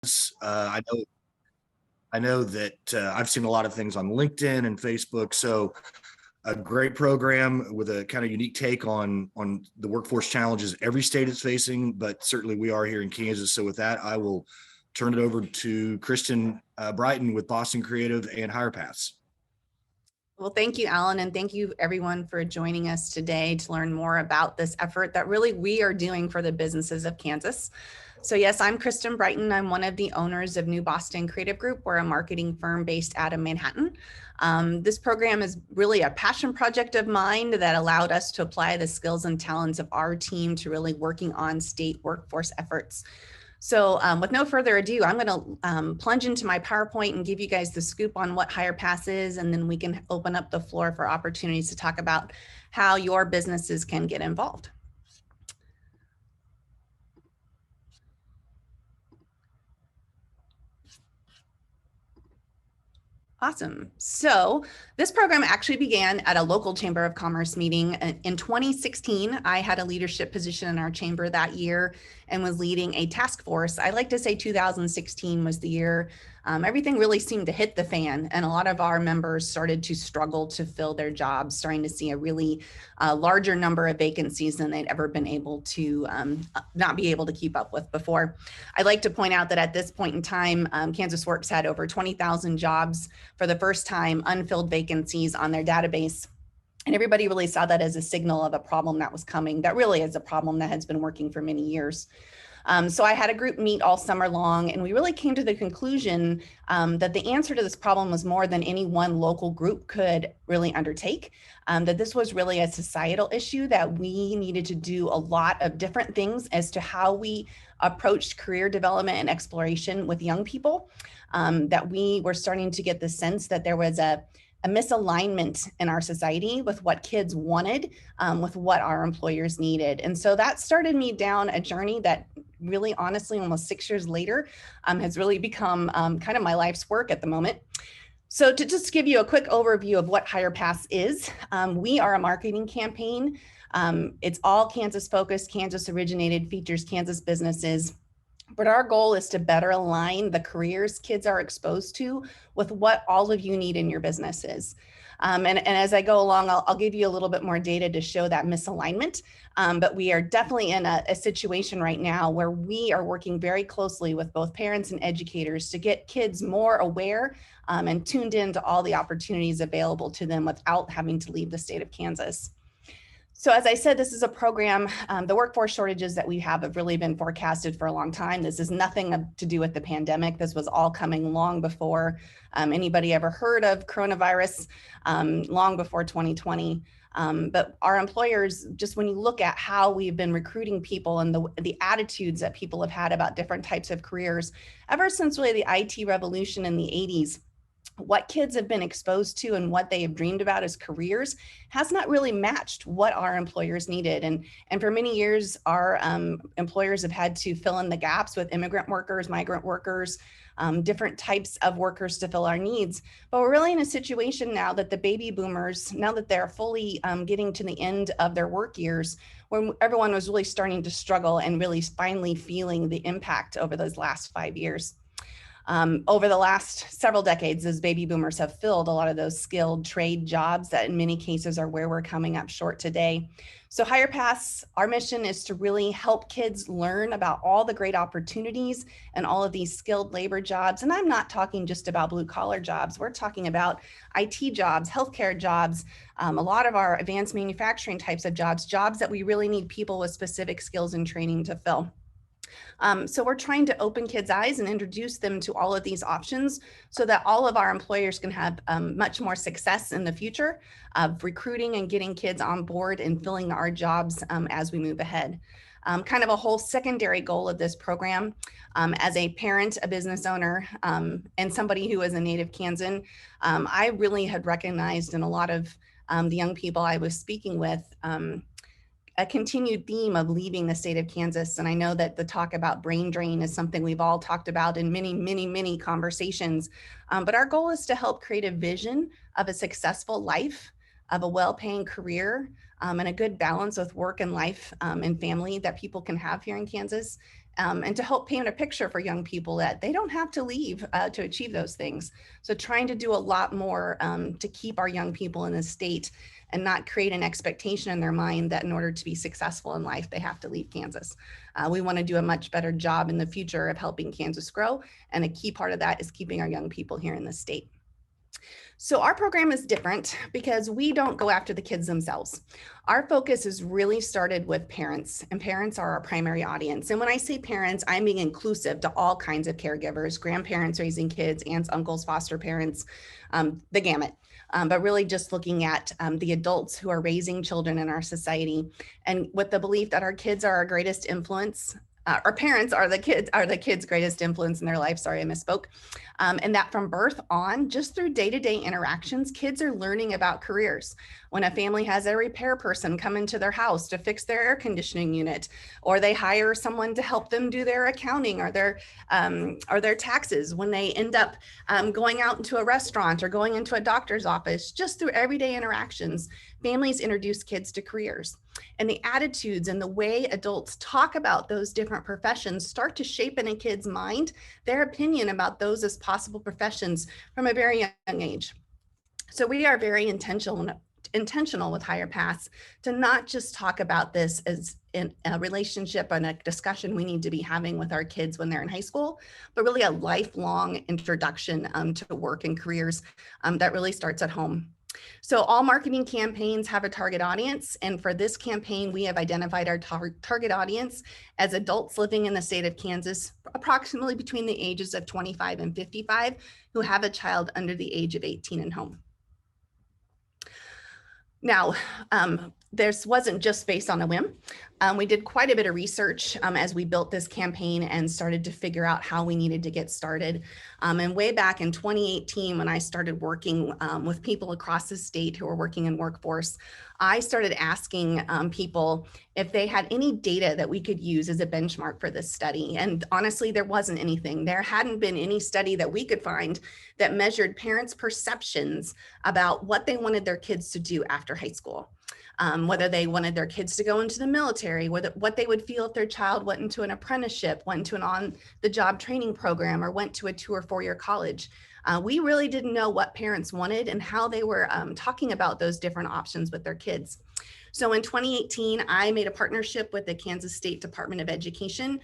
I know that I've seen a lot of things on LinkedIn and Facebook. So a great program with a kind of unique take on the workforce challenges every state is facing, but certainly we are here in Kansas. So with that, I will turn it over to Kristen Brighton with Boston Creative and HirePaths. Well, thank you, Alan, and thank you everyone for joining us today to learn more about this effort that really we are doing for the businesses of Kansas. So yes, I'm Kristen Brighton. I'm one of the owners of New Boston Creative Group. We're a marketing firm based out of Manhattan. This program is really a passion project of mine that allowed us to apply the skills and talents of our team to really working on state workforce efforts. So with no further ado, I'm going to plunge into my PowerPoint and give you guys the scoop on what HirePaths is, and then we can open up the floor for opportunities to talk about how your businesses can get involved. Awesome. So this program actually began at a local Chamber of Commerce meeting in 2016. I had a leadership position in our chamber that year and was leading a task force. I like to say 2016 was the year everything really seemed to hit the fan, and a lot of our members started to struggle to fill their jobs, starting to see a really larger number of vacancies than they'd ever been able to not be able to keep up with before. I'd like to point out that at this point in time, Kansas Works had over 20,000 jobs for the first time, unfilled vacancies on their database. And everybody really saw that as a signal of a problem that was coming, that really is a problem that has been working for many years. So I had a group meet all summer long, and we really came to the conclusion that the answer to this problem was more than any one local group could really undertake, that this was really a societal issue, that we needed to do a lot of different things as to how we approached career development and exploration with young people, that we were starting to get the sense that there was a misalignment in our society with what kids wanted, with what our employers needed. And so that started me down a journey that really, honestly, almost 6 years later, has really become kind of my life's work at the moment. So to just give you a quick overview of what HirePaths is, we are a marketing campaign. It's all Kansas focused, Kansas originated, features Kansas businesses. But our goal is to better align the careers kids are exposed to with what all of you need in your businesses. And as I go along, I'll give you a little bit more data to show that misalignment. But we are definitely in a situation right now where we are working very closely with both parents and educators to get kids more aware and tuned into all the opportunities available to them without having to leave the state of Kansas. So as I said, this is a program, the workforce shortages that we have really been forecasted for a long time. This is nothing to do with the pandemic. This was all coming long before anybody ever heard of coronavirus, long before 2020. But our employers, just when you look at how we've been recruiting people and the attitudes that people have had about different types of careers, ever since really the IT revolution in the 80s, what kids have been exposed to and what they have dreamed about as careers has not really matched what our employers needed. And for many years, our employers have had to fill in the gaps with immigrant workers, migrant workers, different types of workers to fill our needs. But we're really in a situation now that the baby boomers, now that they're fully getting to the end of their work years, when everyone was really starting to struggle and really finally feeling the impact over those last 5 years. Over the last several decades, as baby boomers have filled a lot of those skilled trade jobs that in many cases are where we're coming up short today. So HirePaths, our mission is to really help kids learn about all the great opportunities and all of these skilled labor jobs. And I'm not talking just about blue collar jobs. We're talking about IT jobs, healthcare jobs, a lot of our advanced manufacturing types of jobs, jobs that we really need people with specific skills and training to fill. So we're trying to open kids' eyes and introduce them to all of these options so that all of our employers can have much more success in the future of recruiting and getting kids on board and filling our jobs as we move ahead. Kind of a whole secondary goal of this program, as a parent, a business owner, and somebody who is a native Kansan, I really had recognized in a lot of the young people I was speaking with, a continued theme of leaving the state of Kansas. And I know that the talk about brain drain is something we've all talked about in many conversations. But our goal is to help create a vision of a successful life, of a well-paying career, and a good balance with work and life and family that people can have here in Kansas. and to help paint a picture for young people that they don't have to leave to achieve those things. So trying to do a lot more to keep our young people in the state and not create an expectation in their mind that in order to be successful in life, they have to leave Kansas. We want to do a much better job in the future of helping Kansas grow. And a key part of that is keeping our young people here in the state. So our program is different because we don't go after the kids themselves. Our focus is really started with parents, and parents are our primary audience. And when I say parents, I'm being inclusive to all kinds of caregivers, grandparents raising kids, aunts, uncles, foster parents, the gamut. But really just looking at the adults who are raising children in our society, and with the belief that our kids are our greatest influence. Our parents are the kids' greatest influence in their life. Sorry, I misspoke. And that from birth on, just through day-to-day interactions, kids are learning about careers. When a family has a repair person come into their house to fix their air conditioning unit, or they hire someone to help them do their accounting or their taxes, when they end up going out into a restaurant or going into a doctor's office, just through everyday interactions, families introduce kids to careers. And the attitudes and the way adults talk about those different professions start to shape in a kid's mind their opinion about those as possible professions from a very young age. So we are very intentional with HirePaths to not just talk about this as in a relationship and a discussion we need to be having with our kids when they're in high school, but really a lifelong introduction to work and careers that really starts at home. So all marketing campaigns have a target audience. And for this campaign, we have identified our target audience as adults living in the state of Kansas, approximately between the ages of 25 and 55, who have a child under the age of 18 and home. Now, this wasn't just based on a whim. We did quite a bit of research as we built this campaign and started to figure out how we needed to get started. And way back in 2018, when I started working with people across the state who were working in workforce, I started asking people if they had any data that we could use as a benchmark for this study. And honestly, there wasn't anything. There hadn't been any study that we could find that measured parents' perceptions about what they wanted their kids to do after high school. Whether they wanted their kids to go into the military, what they would feel if their child went into an apprenticeship, went into an on-the-job training program, or went to a 2 or 4 year college. We really didn't know what parents wanted and how they were talking about those different options with their kids. So in 2018, I made a partnership with the Kansas State Department of Education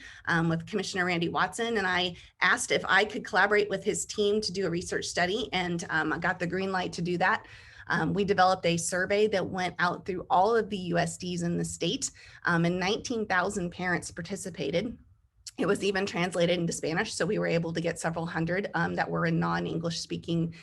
with Commissioner Randy Watson, and I asked if I could collaborate with his team to do a research study, and I got the green light to do that. We developed a survey that went out through all of the USDs in the state, and 19,000 parents participated. It was even translated into Spanish, so we were able to get several hundred that were in non-English speaking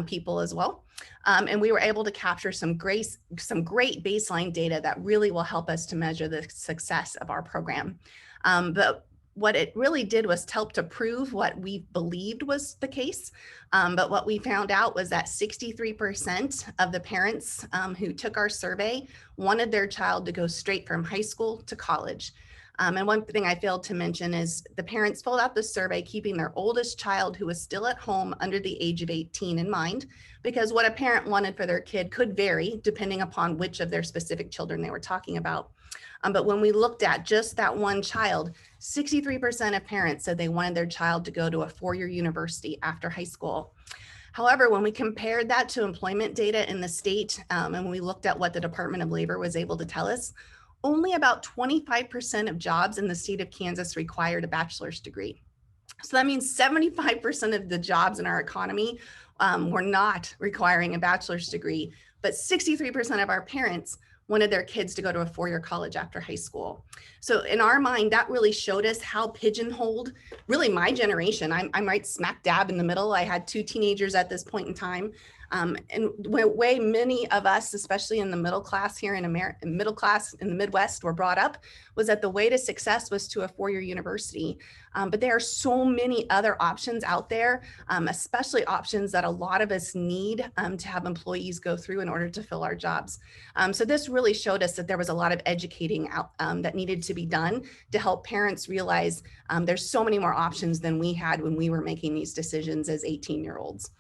people as well. And we were able to capture some great baseline data that really will help us to measure the success of our program. But what it really did was help to prove what we believed was the case. But what we found out was that 63% of the parents who took our survey wanted their child to go straight from high school to college. And one thing I failed to mention is the parents filled out the survey keeping their oldest child who was still at home under the age of 18 in mind, because what a parent wanted for their kid could vary depending upon which of their specific children they were talking about. But when we looked at just that one child, 63% of parents said they wanted their child to go to a 4-year university after high school. However, when we compared that to employment data in the state, and we looked at what the Department of Labor was able to tell us, only about 25% of jobs in the state of Kansas required a bachelor's degree. So that means 75% of the jobs in our economy were not requiring a bachelor's degree, but 63% of our parents wanted their kids to go to a 4-year college after high school. So in our mind, that really showed us how pigeonholed, really my generation, I'm right smack dab in the middle. I had 2 teenagers at this point in time. And the way many of us, especially in the middle class here in America, middle class in the Midwest, were brought up was that the way to success was to a 4-year university. But there are so many other options out there, especially options that a lot of us need to have employees go through in order to fill our jobs. So this really showed us that there was a lot of educating out that needed to be done to help parents realize there's so many more options than we had when we were making these decisions as 18-year-olds.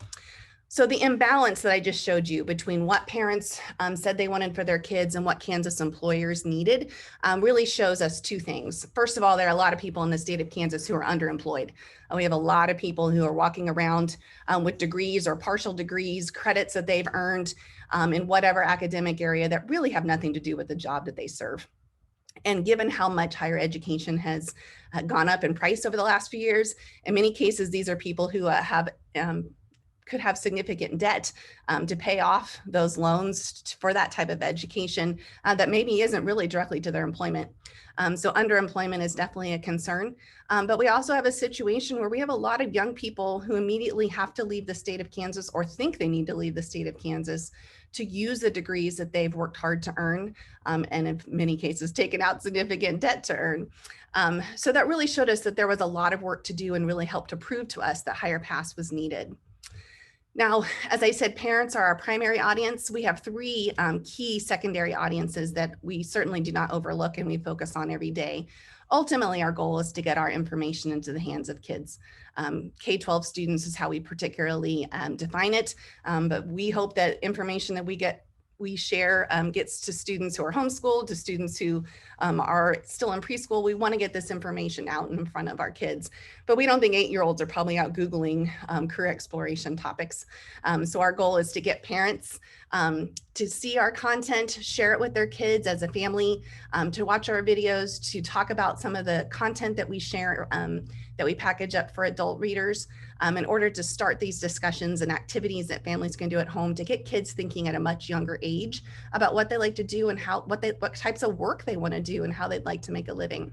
So the imbalance that I just showed you between what parents said they wanted for their kids and what Kansas employers needed really shows us two things. First of all, there are a lot of people in the state of Kansas who are underemployed. We have a lot of people who are walking around with degrees or partial degrees, credits that they've earned in whatever academic area that really have nothing to do with the job that they serve. And given how much higher education has gone up in price over the last few years, in many cases, these are people who could have significant debt to pay off those loans for that type of education that maybe isn't really directly to their employment. So underemployment is definitely a concern. But we also have a situation where we have a lot of young people who immediately have to leave the state of Kansas or think they need to leave the state of Kansas to use the degrees that they've worked hard to earn and in many cases taken out significant debt to earn. So that really showed us that there was a lot of work to do and really helped to prove to us that HirePaths was needed. Now, as I said, parents are our primary audience. We have three key secondary audiences that we certainly do not overlook and we focus on every day. Ultimately, our goal is to get our information into the hands of kids. K-12 students is how we particularly define it, but we hope that information that we share gets to students who are homeschooled, to students who are still in preschool. We want to get this information out in front of our kids, but we don't think 8-year-olds are probably out Googling career exploration topics. So our goal is to get parents to see our content, share it with their kids as a family, to watch our videos, to talk about some of the content that we share, that we package up for adult readers in order to start these discussions and activities that families can do at home to get kids thinking at a much younger age about what they like to do and what types of work they want to do and how they'd like to make a living.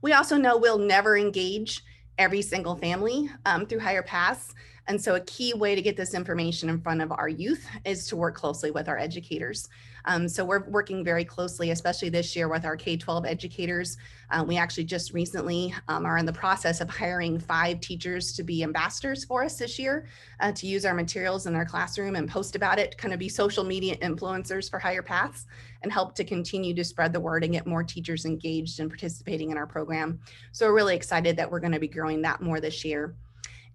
We also know we'll never engage every single family through HirePaths. And so a key way to get this information in front of our youth is to work closely with our educators. So we're working very closely, especially this year with our K-12 educators. We actually just recently are in the process of hiring 5 teachers to be ambassadors for us this year to use our materials in their classroom and post about it, kind of be social media influencers for HirePaths and help to continue to spread the word and get more teachers engaged and participating in our program. So we're really excited that we're going to be growing that more this year.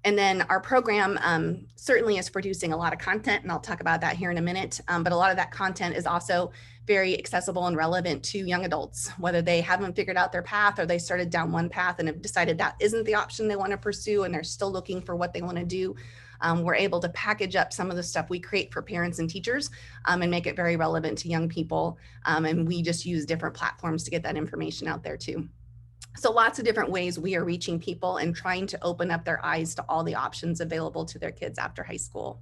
And then our program certainly is producing a lot of content, and I'll talk about that here in a minute. But a lot of that content is also very accessible and relevant to young adults, whether they haven't figured out their path or they started down one path and have decided that isn't the option they want to pursue and they're still looking for what they want to do. We're able to package up some of the stuff we create for parents and teachers and make it very relevant to young people. And we just use different platforms to get that information out there too. So lots of different ways we are reaching people and trying to open up their eyes to all the options available to their kids after high school.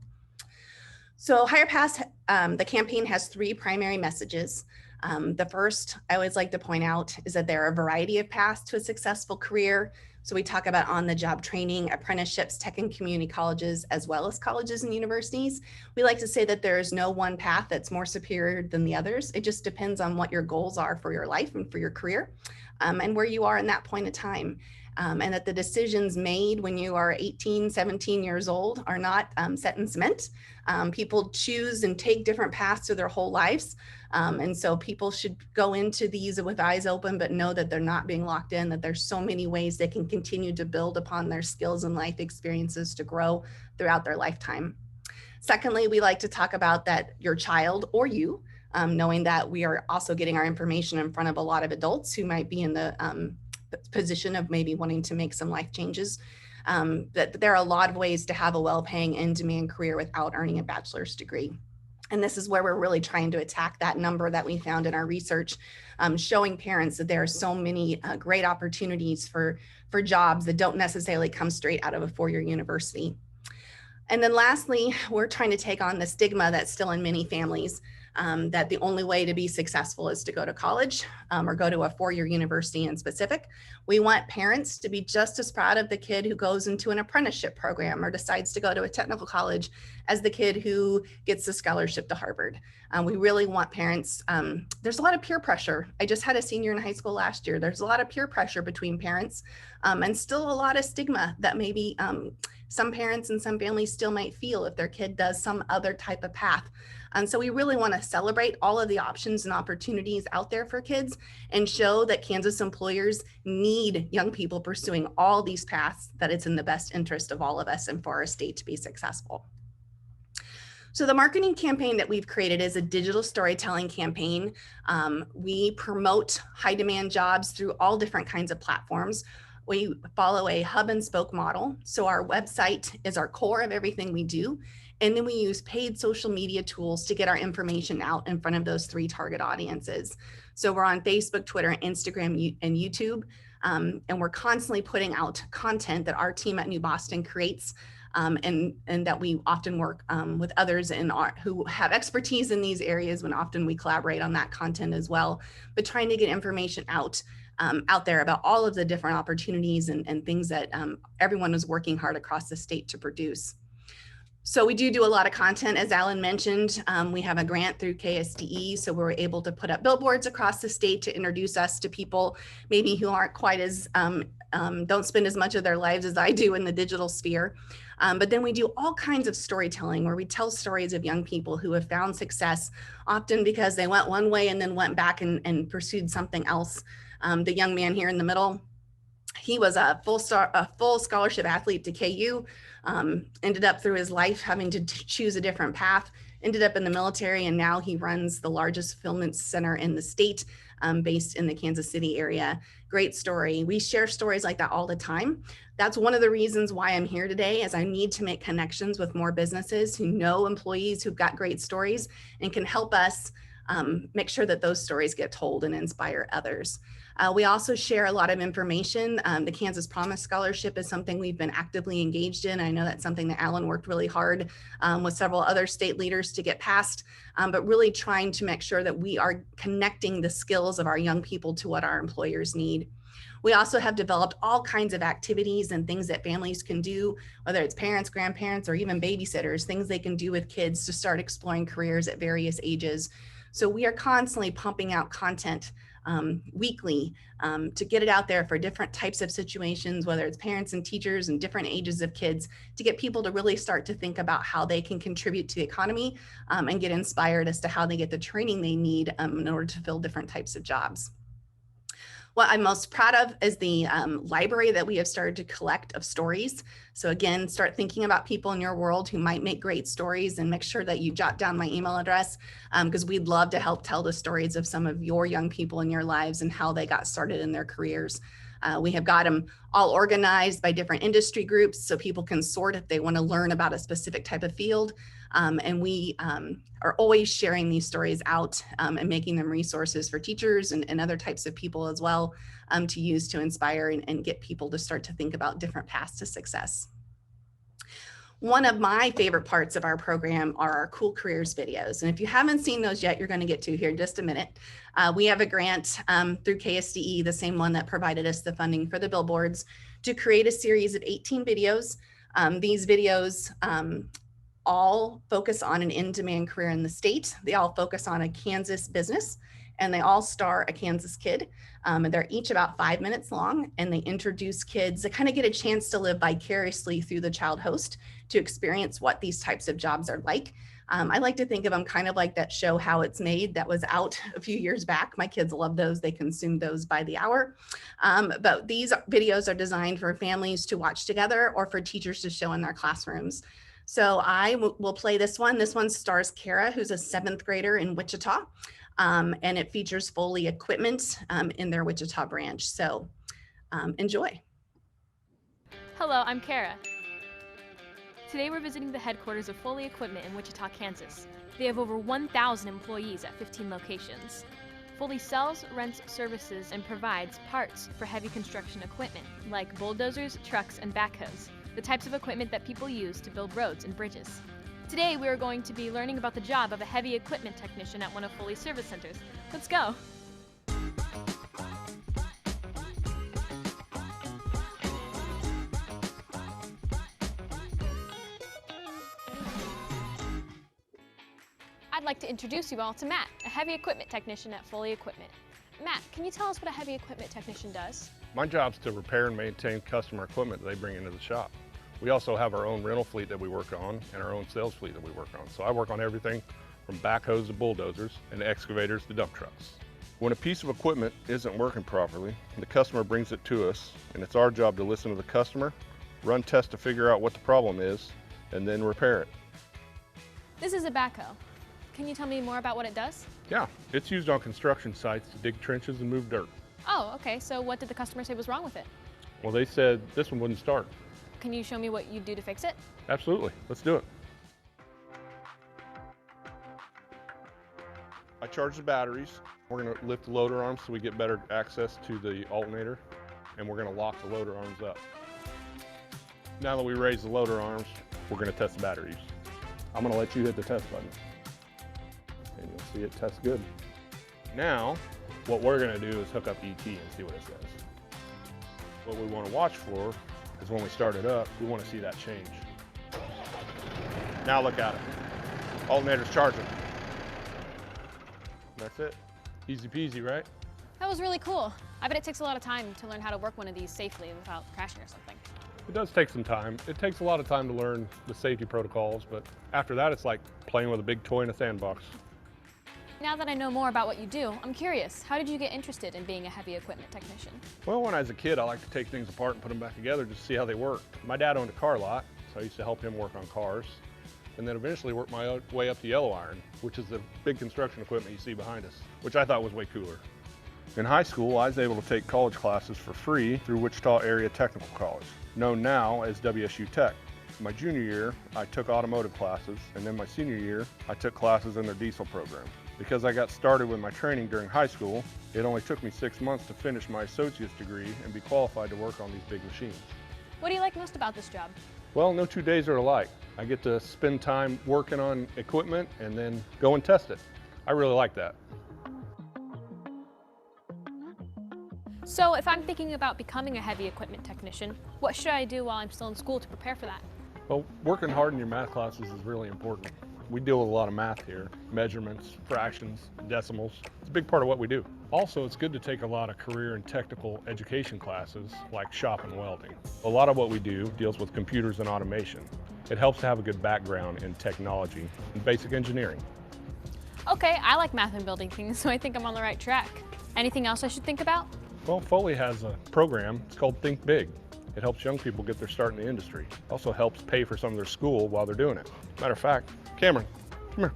So HirePaths, the campaign has 3 primary messages. The first I always like to point out is that there are a variety of paths to a successful career. So we talk about on-the-job training, apprenticeships, tech and community colleges, as well as colleges and universities. We like to say that there is no one path that's more superior than the others. It just depends on what your goals are for your life and for your career. And where you are in that point of time. And that the decisions made when you are 18, 17 years old are not set in cement. People choose and take different paths through their whole lives. And so people should go into these with eyes open, but know that they're not being locked in, that there's so many ways they can continue to build upon their skills and life experiences to grow throughout their lifetime. Secondly, we like to talk about that your child or you, knowing that we are also getting our information in front of a lot of adults who might be in the position of maybe wanting to make some life changes, that there are a lot of ways to have a well-paying in-demand career without earning a bachelor's degree. And this is where we're really trying to attack that number that we found in our research, showing parents that there are so many great opportunities for jobs that don't necessarily come straight out of a 4-year university. And then lastly, we're trying to take on the stigma that's still in many families, that the only way to be successful is to go to college or go to a 4-year university in specific. We want parents to be just as proud of the kid who goes into an apprenticeship program or decides to go to a technical college as the kid who gets the scholarship to Harvard. We really want parents, there's a lot of peer pressure. I just had a senior in high school last year. There's a lot of peer pressure between parents and still a lot of stigma that maybe some parents and some families still might feel if their kid does some other type of path. And so we really want to celebrate all of the options and opportunities out there for kids and show that Kansas employers need young people pursuing all these paths, that it's in the best interest of all of us and for our state to be successful. So the marketing campaign that we've created is a digital storytelling campaign. We promote high demand jobs through all different kinds of platforms. We follow a hub and spoke model. So our website is our core of everything we do. And then we use paid social media tools to get our information out in front of those 3 target audiences. So we're on Facebook, Twitter, Instagram, and YouTube. And we're constantly putting out content that our team at New Boston creates, and that we often work with others who have expertise in these areas, when often we collaborate on that content as well, but trying to get information out there about all of the different opportunities and things that everyone is working hard across the state to produce. So we do a lot of content, as Alan mentioned. We have a grant through KSDE, so we're able to put up billboards across the state to introduce us to people maybe who aren't quite as, don't spend as much of their lives as I do in the digital sphere. But then we do all kinds of storytelling where we tell stories of young people who have found success, often because they went one way and then went back and pursued something else. The young man here in the middle, he was a full scholarship athlete to KU, ended up through his life having to choose a different path, ended up in the military, and now he runs the largest fulfillment center in the state, based in the Kansas City area. Great story. We share stories like that all the time. That's one of the reasons why I'm here today, is I need to make connections with more businesses who know employees who've got great stories and can help us make sure that those stories get told and inspire others. We also share a lot of information. The Kansas Promise Scholarship is something we've been actively engaged in. I know that's something that Alan worked really hard with several other state leaders to get past, but really trying to make sure that we are connecting the skills of our young people to what our employers need. We also have developed all kinds of activities and things that families can do, whether it's parents, grandparents, or even babysitters, things they can do with kids to start exploring careers at various ages. So we are constantly pumping out content weekly to get it out there for different types of situations, whether it's parents and teachers and different ages of kids, to get people to really start to think about how they can contribute to the economy and get inspired as to how they get the training they need in order to fill different types of jobs. What I'm most proud of is the library that we have started to collect of stories. So again, start thinking about people in your world who might make great stories, and make sure that you jot down my email address, because we'd love to help tell the stories of some of your young people in your lives and how they got started in their careers. We have got them all organized by different industry groups so people can sort if they want to learn about a specific type of field. And we are always sharing these stories out and making them resources for teachers and other types of people as well, to use to inspire and get people to start to think about different paths to success. One of my favorite parts of our program are our Cool Careers videos. And if you haven't seen those yet, you're going to get to here in just a minute. We have a grant through KSDE, the same one that provided us the funding for the billboards, to create a series of 18 videos. These videos all focus on an in-demand career in the state. They all focus on a Kansas business, and they all star a Kansas kid. And they're each about 5 minutes long, and they introduce kids that kind of get a chance to live vicariously through the child host to experience what these types of jobs are like. I like to think of them kind of like that show, How It's Made, that was out a few years back. My kids love those. They consume those by the hour. But these videos are designed for families to watch together or for teachers to show in their classrooms. So I will play this one. This one stars Kara, who's a 7th grader in Wichita, and it features Foley equipment in their Wichita branch. So enjoy. Hello, I'm Kara. Today we're visiting the headquarters of Foley Equipment in Wichita, Kansas. They have over 1,000 employees at 15 locations. Foley sells, rents, services, and provides parts for heavy construction equipment like bulldozers, trucks, and backhoes, the types of equipment that people use to build roads and bridges. Today we are going to be learning about the job of a heavy equipment technician at one of Foley's service centers. Let's go! I'd like to introduce you all to Matt, a heavy equipment technician at Foley Equipment. Matt, can you tell us what a heavy equipment technician does? My job's to repair and maintain customer equipment that they bring into the shop. We also have our own rental fleet that we work on and our own sales fleet that we work on. So I work on everything from backhoes to bulldozers and excavators to dump trucks. When a piece of equipment isn't working properly, the customer brings it to us, and it's our job to listen to the customer, run tests to figure out what the problem is, and then repair it. This is a backhoe. Can you tell me more about what it does? Yeah, it's used on construction sites to dig trenches and move dirt. Oh, okay. So what did the customer say was wrong with it? Well, they said this one wouldn't start. Can you show me what you do to fix it? Absolutely, let's do it. I charge the batteries. We're gonna lift the loader arms so we get better access to the alternator, and we're gonna lock the loader arms up. Now that we raise the loader arms, we're gonna test the batteries. I'm gonna let you hit the test button, and you'll see it test good. Now, what we're gonna do is hook up ET and see what it says. What we wanna watch for is when we start it up, we wanna see that change. Now look at it. Alternator's charging. That's it. Easy peasy, right? That was really cool. I bet it takes a lot of time to learn how to work one of these safely without crashing or something. It does take some time. It takes a lot of time to learn the safety protocols, but after that, it's like playing with a big toy in a sandbox. Now that I know more about what you do, I'm curious, how did you get interested in being a heavy equipment technician? Well, when I was a kid, I liked to take things apart and put them back together just to see how they worked. My dad owned a car lot, so I used to help him work on cars, and then eventually worked my way up to yellow iron, which is the big construction equipment you see behind us, which I thought was way cooler. In high school, I was able to take college classes for free through Wichita Area Technical College, known now as WSU Tech. My junior year, I took automotive classes, and then my senior year, I took classes in their diesel program. Because I got started with my training during high school, it only took me 6 months to finish my associate's degree and be qualified to work on these big machines. What do you like most about this job? Well, no 2 days are alike. I get to spend time working on equipment and then go and test it. I really like that. So if I'm thinking about becoming a heavy equipment technician, what should I do while I'm still in school to prepare for that? Well, working hard in your math classes is really important. We deal with a lot of math here, measurements, fractions, decimals. It's a big part of what we do. Also, it's good to take a lot of career and technical education classes like shop and welding. A lot of what we do deals with computers and automation. It helps to have a good background in technology and basic engineering. Okay, I like math and building things, so I think I'm on the right track. Anything else I should think about? Well, Foley has a program, it's called Think Big. It helps young people get their start in the industry. Also helps pay for some of their school while they're doing it. Matter of fact, Cameron, come here.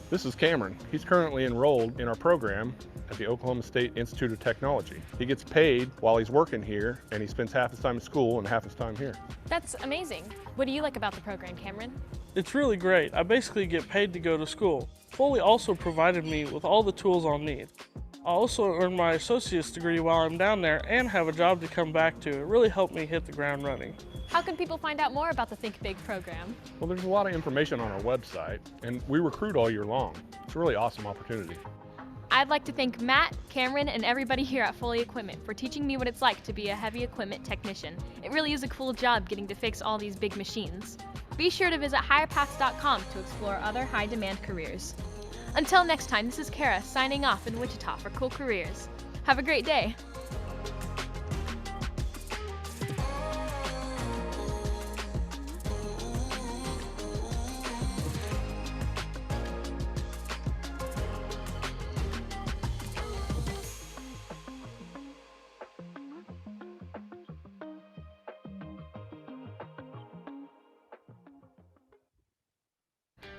This is Cameron. He's currently enrolled in our program at the Oklahoma State Institute of Technology. He gets paid while he's working here, and he spends half his time in school and half his time here. That's amazing. What do you like about the program, Cameron? It's really great. I basically get paid to go to school. Foley also provided me with all the tools I'll need. I also earned my associate's degree while I'm down there and have a job to come back to. It really helped me hit the ground running. How can people find out more about the Think Big program? Well, there's a lot of information on our website, and we recruit all year long. It's a really awesome opportunity. I'd like to thank Matt, Cameron, and everybody here at Foley Equipment for teaching me what it's like to be a heavy equipment technician. It really is a cool job getting to fix all these big machines. Be sure to visit HirePaths.com to explore other high-demand careers. Until next time, this is Kara signing off in Wichita for Cool Careers. Have a great day.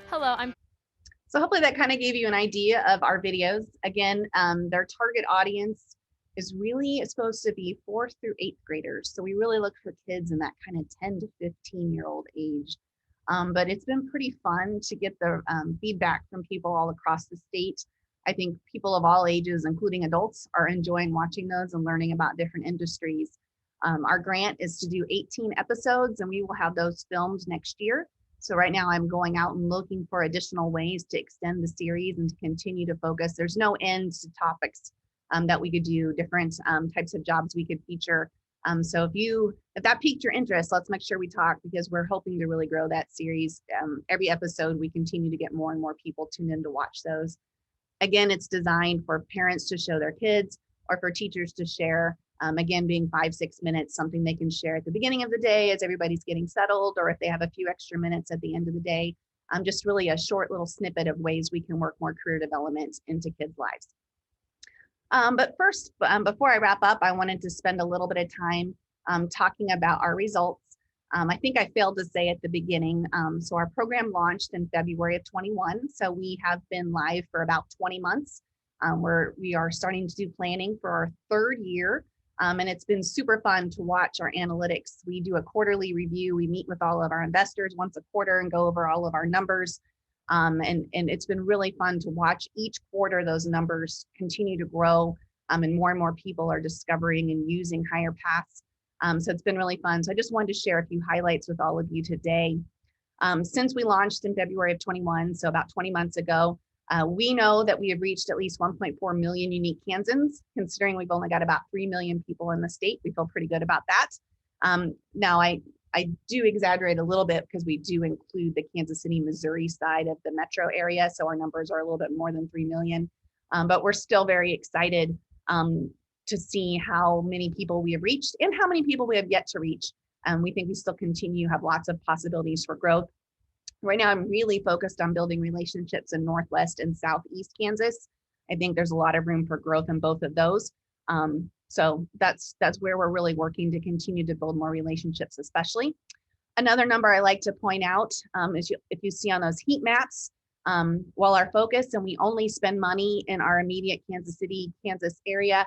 Hello, I'm So hopefully that kind of gave you an idea of our videos. Again, their target audience is really supposed to be 4th through 8th graders. So we really look for kids in that kind of 10 to 15-year-old age. But it's been pretty fun to get the feedback from people all across the state. I think people of all ages, including adults, are enjoying watching those and learning about different industries. Our grant is to do 18 episodes, and we will have those filmed next year. So right now I'm going out and looking for additional ways to extend the series and to continue to focus. There's no end to topics that we could do, different types of jobs we could feature. So if that piqued your interest, let's make sure we talk, because we're hoping to really grow that series. Every episode, we continue to get more and more people tuned in to watch those. Again, it's designed for parents to show their kids or for teachers to share. Again, being 5-6 minutes, something they can share at the beginning of the day as everybody's getting settled, or if they have a few extra minutes at the end of the day. Just really a short little snippet of ways we can work more career development into kids' lives. But first, before I wrap up, I wanted to spend a little bit of time talking about our results. I think I failed to say at the beginning. So our program launched in February of 21. So we have been live for about 20 months. We are starting to do planning for our third year. And it's been super fun to watch our analytics. We do a quarterly review. We meet with all of our investors once a quarter and go over all of our numbers. And it's been really fun to watch each quarter those numbers continue to grow, and more people are discovering and using HirePaths. So it's been really fun. So I just wanted to share a few highlights with all of you today. Since we launched in February of 21, so about 20 months ago, we know that we have reached at least 1.4 million unique Kansans. Considering we've only got about 3 million people in the state, we feel pretty good about that. Now, I do exaggerate a little bit because we do include the Kansas City, Missouri side of the metro area. So our numbers are a little bit more than 3 million, but we're still very excited to see how many people we have reached and how many people we have yet to reach. We think we still continue to have lots of possibilities for growth. Right now, I'm really focused on building relationships in Northwest and Southeast Kansas. I think there's a lot of room for growth in both of those. So that's where we're really working to continue to build more relationships, especially. Another number I like to point out is if you see on those heat maps, while our focus and we only spend money in our immediate Kansas City, Kansas area,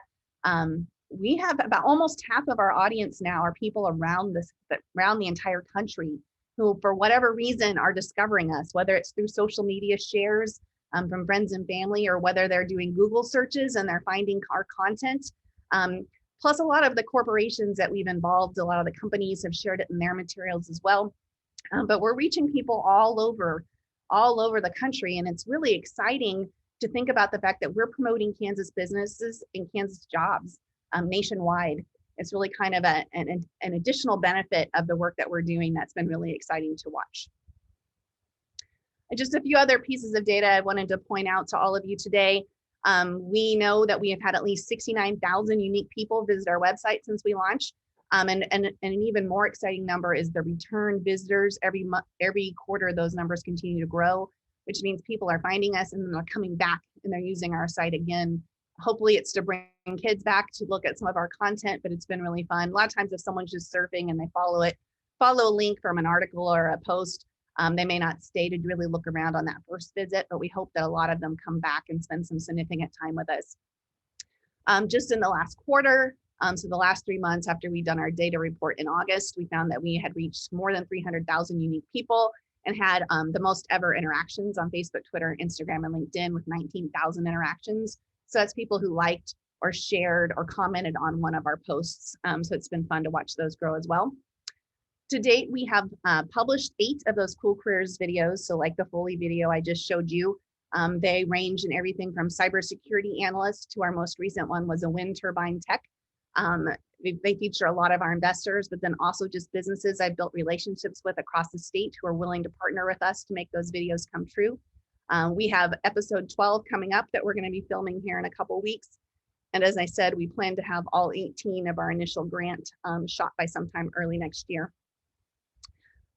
we have about almost half of our audience now are people around the entire country who, for whatever reason, are discovering us, whether it's through social media shares from friends and family, or whether they're doing Google searches and they're finding our content. Plus a lot of the corporations that we've involved, a lot of the companies have shared it in their materials as well. But we're reaching people all over the country. And it's really exciting to think about the fact that we're promoting Kansas businesses and Kansas jobs nationwide. It's really kind of an additional benefit of the work that we're doing that's been really exciting to watch. And just a few other pieces of data I wanted to point out to all of you today. We know that we have had at least 69,000 unique people visit our website since we launched. And an even more exciting number is the return visitors. Every quarter, those numbers continue to grow, which means people are finding us and then they're coming back and they're using our site again. Hopefully it's to bring kids back to look at some of our content, but it's been really fun. A lot of times if someone's just surfing and they follow a link from an article or a post, they may not stay to really look around on that first visit, but we hope that a lot of them come back and spend some significant time with us. Just in the last quarter, so the last 3 months after we'd done our data report in August, we found that we had reached more than 300,000 unique people and had the most ever interactions on Facebook, Twitter, Instagram, and LinkedIn with 19,000 interactions. So that's people who liked or shared or commented on one of our posts. So it's been fun to watch those grow as well. To date, we have published 8 of those Cool Careers videos. So like the Foley video I just showed you, they range in everything from cybersecurity analyst to our most recent one was a wind turbine tech. They feature a lot of our investors, but then also just businesses I've built relationships with across the state who are willing to partner with us to make those videos come true. We have episode 12 coming up that we're going to be filming here in a couple weeks. And as I said, we plan to have all 18 of our initial grant shot by sometime early next year.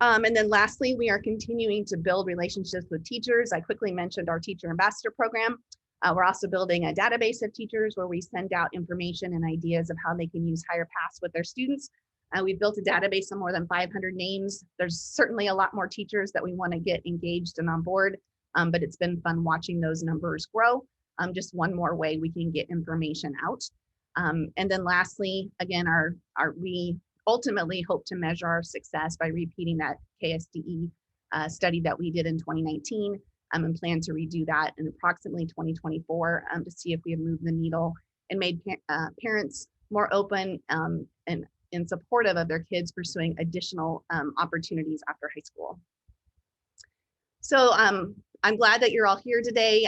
And then lastly, we are continuing to build relationships with teachers. I quickly mentioned our teacher ambassador program. We're also building a database of teachers where we send out information and ideas of how they can use HirePaths with their students. We've built a database of more than 500 names. There's certainly a lot more teachers that we want to get engaged and on board, but it's been fun watching those numbers grow. Just one more way we can get information out. And then lastly, again, we ultimately hope to measure our success by repeating that KSDE study that we did in 2019 and plan to redo that in approximately 2024 to see if we have moved the needle and made parents more open and supportive of their kids pursuing additional opportunities after high school. So I'm glad that you're all here today.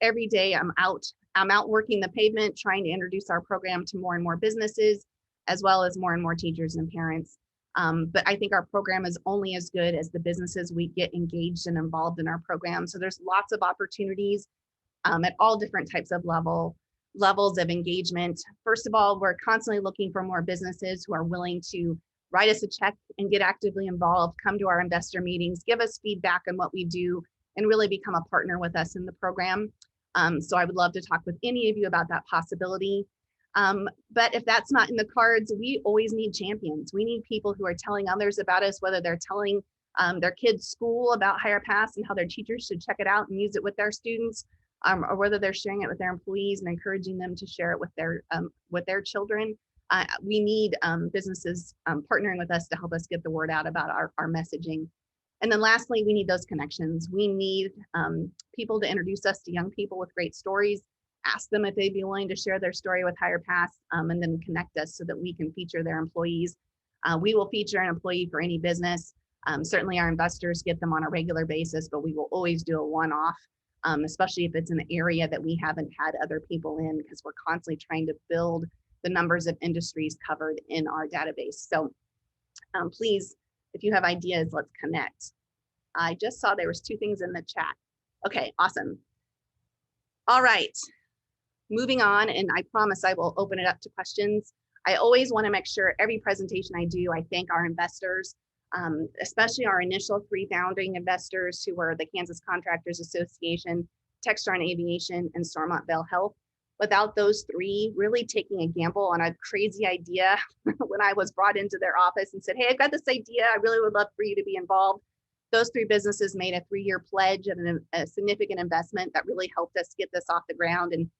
Every day I'm out working the pavement, trying to introduce our program to more and more businesses, as well as more and more teachers and parents. But I think our program is only as good as the businesses we get engaged and involved in our program. So there's lots of opportunities at all different types of levels of engagement. First of all, we're constantly looking for more businesses who are willing to write us a check and get actively involved, come to our investor meetings, give us feedback on what we do, and really become a partner with us in the program. So I would love to talk with any of you about that possibility. But if that's not in the cards, we always need champions. We need people who are telling others about us, whether they're telling their kids' school about HirePaths and how their teachers should check it out and use it with their students, or whether they're sharing it with their employees and encouraging them to share it with their children. We need businesses partnering with us to help us get the word out about our messaging. And then lastly, we need those connections. We need people to introduce us to young people with great stories, ask them if they'd be willing to share their story with HirePaths, and then connect us so that we can feature their employees. We will feature an employee for any business. Certainly our investors get them on a regular basis, but we will always do a one-off, especially if it's an area that we haven't had other people in, because we're constantly trying to build the numbers of industries covered in our database. So please, if you have ideas, let's connect. I just saw there was 2 things in the chat. Okay, awesome. All right, moving on, and I promise I will open it up to questions. I always want to make sure every presentation I do, I thank our investors, especially our initial 3 founding investors who were the Kansas Contractors Association, Textron Aviation, and Stormont Vail Health. Without those 3 really taking a gamble on a crazy idea when I was brought into their office and said, hey, I've got this idea, I really would love for you to be involved. Those 3 businesses made a 3-year pledge of a significant investment that really helped us get this off the ground and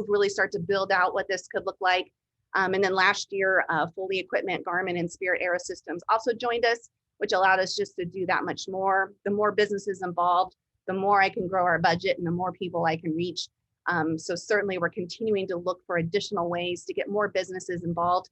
really start to build out what this could look like. And then last year, Foley Equipment, Garmin, and Spirit Aerosystems also joined us, which allowed us just to do that much more. The more businesses involved, the more I can grow our budget and the more people I can reach. So certainly we're continuing to look for additional ways to get more businesses involved.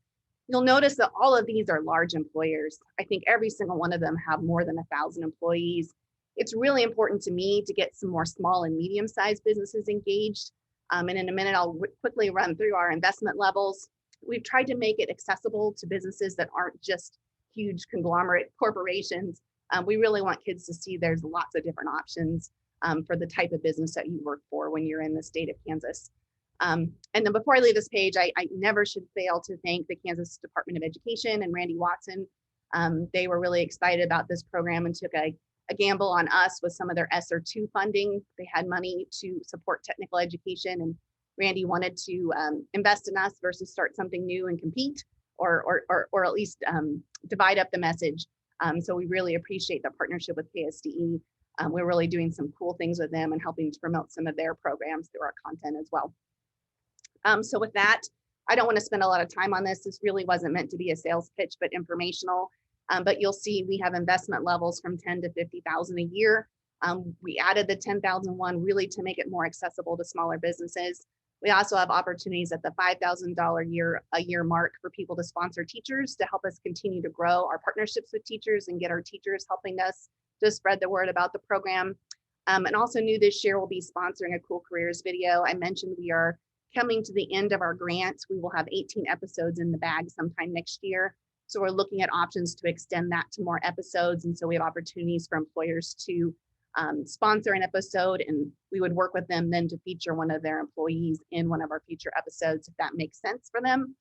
You'll notice that all of these are large employers. I think every single one of them have more than 1,000 employees. It's really important to me to get some more small and medium-sized businesses engaged. And in a minute, I'll quickly run through our investment levels. We've tried to make it accessible to businesses that aren't just huge conglomerate corporations. We really want kids to see there's lots of different options for the type of business that you work for when you're in the state of Kansas. And then before I leave this page, I never should fail to thank the Kansas Department of Education and Randy Watson. They were really excited about this program and took a gamble on us with some of their ESSER II funding. They had money to support technical education, and Randy wanted to invest in us versus start something new and compete, or at least divide up the message. So we really appreciate the partnership with KSDE. We're really doing some cool things with them and helping to promote some of their programs through our content as well. So with that, I don't want to spend a lot of time on this. This really wasn't meant to be a sales pitch, but informational. But you'll see we have investment levels from 10 to 50,000 a year. We added the 10,001 really to make it more accessible to smaller businesses. We also have opportunities at the $5,000 a year mark for people to sponsor teachers to help us continue to grow our partnerships with teachers and get our teachers helping us to spread the word about the program. And also new this year, we'll be sponsoring a Cool Careers video. I mentioned we are coming to the end of our grant. We will have 18 episodes in the bag sometime next year. So we're looking at options to extend that to more episodes. And so we have opportunities for employers to sponsor an episode, and we would work with them then to feature one of their employees in one of our future episodes, if that makes sense for them.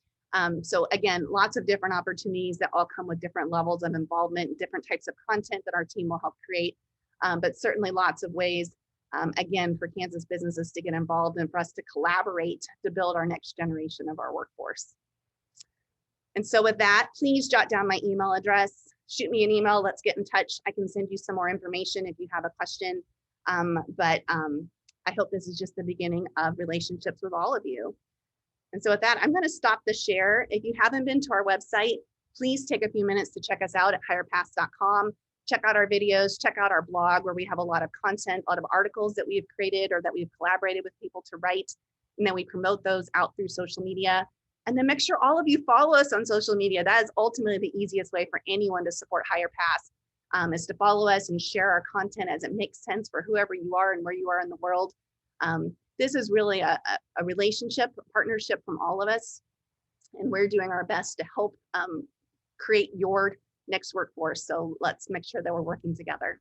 So again, lots of different opportunities that all come with different levels of involvement, different types of content that our team will help create, but certainly lots of ways, again, for Kansas businesses to get involved and for us to collaborate to build our next generation of our workforce. And so with that, please jot down my email address, shoot me an email, let's get in touch. I can send you some more information if you have a question, but I hope this is just the beginning of relationships with all of you. And so with that, I'm going to stop the share. If you haven't been to our website, please take a few minutes to check us out at HirePaths.com. Check out our videos, check out our blog where we have a lot of content, a lot of articles that we've created or that we've collaborated with people to write. And then we promote those out through social media. And then make sure all of you follow us on social media. That is ultimately the easiest way for anyone to support HirePaths, is to follow us and share our content as it makes sense for whoever you are and where you are in the world. This is really a relationship, a partnership from all of us. And we're doing our best to help create your next workforce. So let's make sure that we're working together.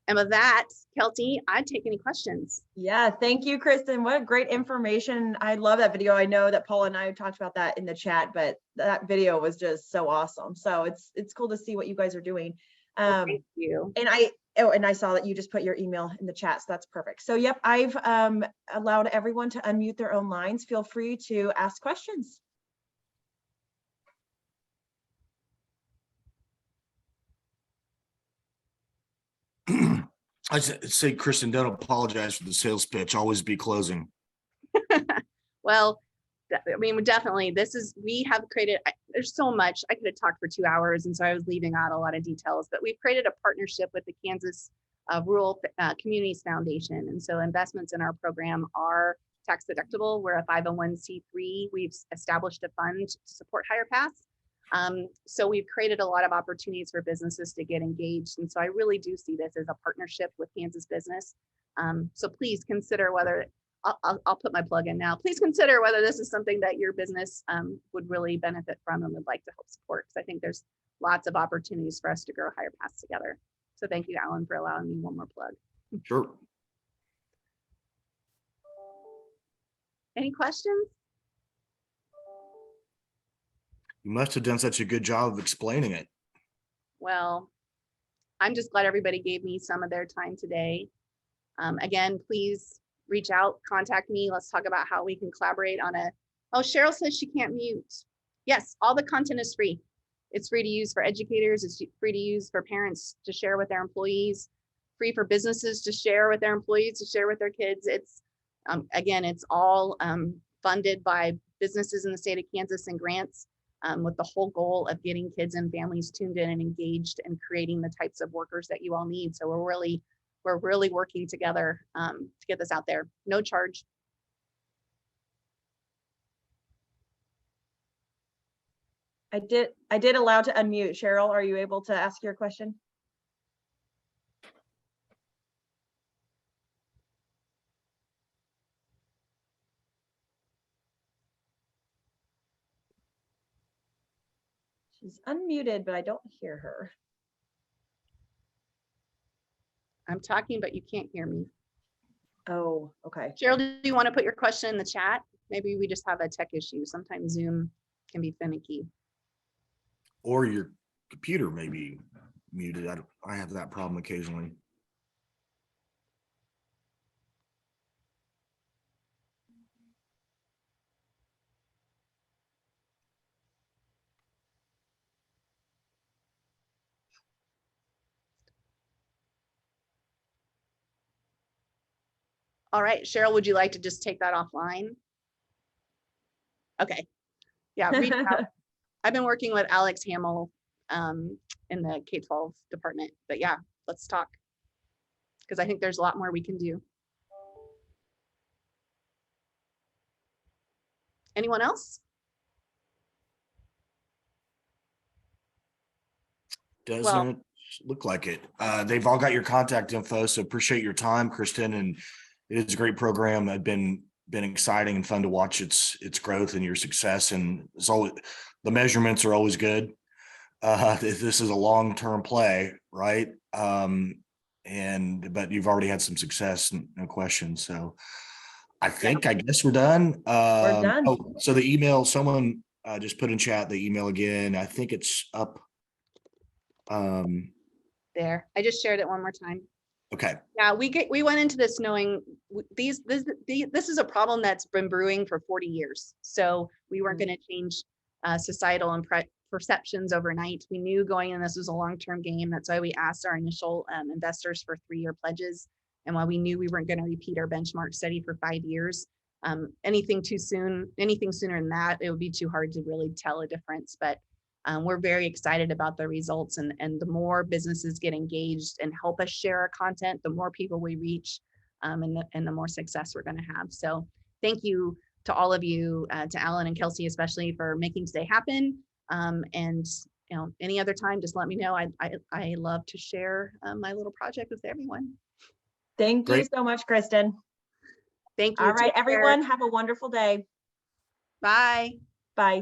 And with that, Kelty, I'd take any questions. Yeah, thank you, Kristen. What great information. I love that video. I know that Paula and I talked about that in the chat, but that video was just so awesome. So it's cool to see what you guys are doing. Thank you. And Oh, and I saw that you just put your email in the chat, so that's perfect. So yep, I've allowed everyone to unmute their own lines. Feel free to ask questions. I say, Kristen, don't apologize for the sales pitch. Always be closing. Well, I mean, definitely, we have created, there's so much, I could have talked for 2 hours, and so I was leaving out a lot of details, but we've created a partnership with the Kansas Rural Communities Foundation. And so investments in our program are tax deductible. We're a 501c3. We've established a fund to support HirePaths. So we've created a lot of opportunities for businesses to get engaged. And so I really do see this as a partnership with Kansas business. So please consider whether, I'll put my plug in now. Please consider whether this is something that your business would really benefit from and would like to help support. Because I think there's lots of opportunities for us to grow HirePaths together. So thank you, Alan, for allowing me one more plug. Sure. Any questions? You must have done such a good job of explaining it. Well, I'm just glad everybody gave me some of their time today. Again, please reach out, contact me. Let's talk about how we can collaborate on oh, Cheryl says she can't mute. Yes, all the content is free. It's free to use for educators. It's free to use for parents to share with their employees, free for businesses to share with their employees, to share with their kids. It's, again, it's all funded by businesses in the state of Kansas and grants with the whole goal of getting kids and families tuned in and engaged and creating the types of workers that you all need. So we're really working together to get this out there. No charge. I did allow to unmute. Cheryl, are you able to ask your question? She's unmuted, but I don't hear her. I'm talking, but you can't hear me. Oh, okay. Cheryl, do you want to put your question in the chat? Maybe we just have a tech issue. Sometimes Zoom can be finicky. Or your computer may be muted. I have that problem occasionally. All right, Cheryl, would you like to just take that offline? Okay. Yeah, reach out. I've been working with Alex Hamill in the K-12 department, but yeah, let's talk. Because I think there's a lot more we can do. Anyone else? Doesn't look like it. They've all got your contact info, so appreciate your time, Kristen, and it is a great program. It's been exciting and fun to watch its growth and your success, and it's always, the measurements are always good. This is a long-term play, right? But you've already had some success, no question. So I guess we're done. We're done. Oh, so the email, someone just put in chat the email again. I think it's up. There, I just shared it one more time. Okay. Yeah, we went into this knowing this is a problem that's been brewing for 40 years. So we weren't going to change societal and perceptions overnight. We knew going in this was a long-term game. That's why we asked our initial investors for 3-year pledges, and why we knew we weren't going to repeat our benchmark study for 5 years. Anything sooner than that, it would be too hard to really tell a difference. But we're very excited about the results, and the more businesses get engaged and help us share our content, the more people we reach, and the more success we're going to have. So thank you to all of you, to Alan and Kelsey especially, for making today happen. And any other time, just let me know. I love to share my little project with everyone. Thank you so much, Kristen. Thank you. All right, everyone, have a wonderful day. Bye. Bye.